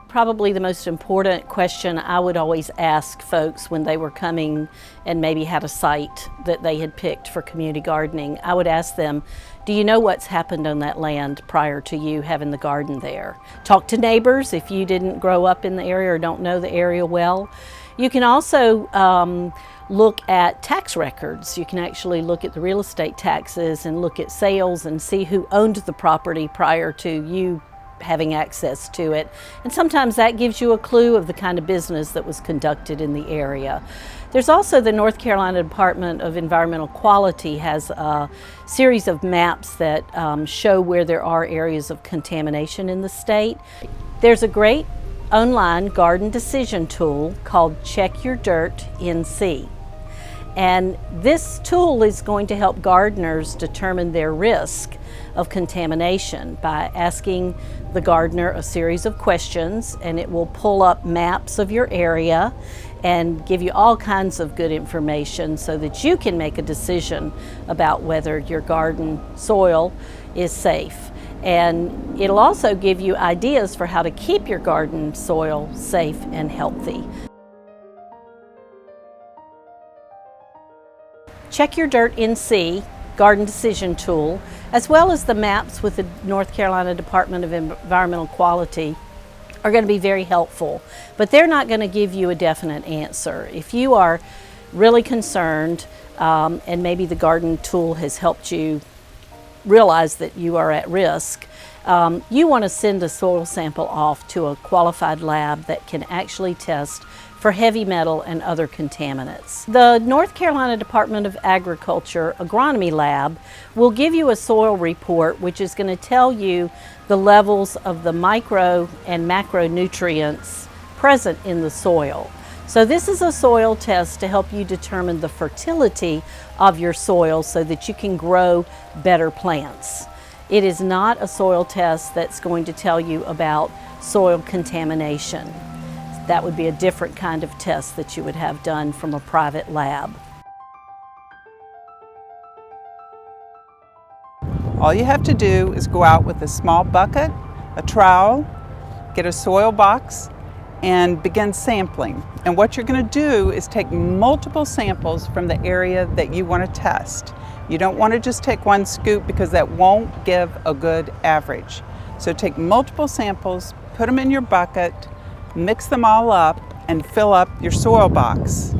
Probably the most important question I would always ask folks when they were coming and maybe had a site that they had picked for community gardening, I would ask them, do you know what's happened on that land prior to you having the garden there? Talk to neighbors if you didn't grow up in the area or don't know the area well. You can also look at tax records. You can actually look at the real estate taxes and look at sales and see who owned the property prior to you having access to it. And sometimes that gives you a clue of the kind of business that was conducted in the area. There's also the North Carolina Department of Environmental Quality has a series of maps that show where there are areas of contamination in the state. There's a great online garden decision tool called Check Your Dirt NC. And this tool is going to help gardeners determine their risk of contamination by asking the gardener a series of questions, and it will pull up maps of your area and give you all kinds of good information so that you can make a decision about whether your garden soil is safe. And it'll also give you ideas for how to keep your garden soil safe and healthy. Check Your Dirt NC garden decision tool, as well as the maps with the North Carolina Department of Environmental Quality, are going to be very helpful, but they're not going to give you a definite answer. If you are really concerned and maybe the garden tool has helped you realize that you are at risk, you want to send a soil sample off to a qualified lab that can actually test for heavy metal and other contaminants. The North Carolina Department of Agriculture Agronomy Lab will give you a soil report which is going to tell you the levels of the micro and macronutrients present in the soil. So this is a soil test to help you determine the fertility of your soil so that you can grow better plants. It is not a soil test that's going to tell you about soil contamination. That would be a different kind of test that you would have done from a private lab. All you have to do is go out with a small bucket, a trowel, get a soil box, and begin sampling. And what you're going to do is take multiple samples from the area that you want to test. You don't want to just take one scoop because that won't give a good average. So take multiple samples, put them in your bucket, mix them all up, and fill up your soil box.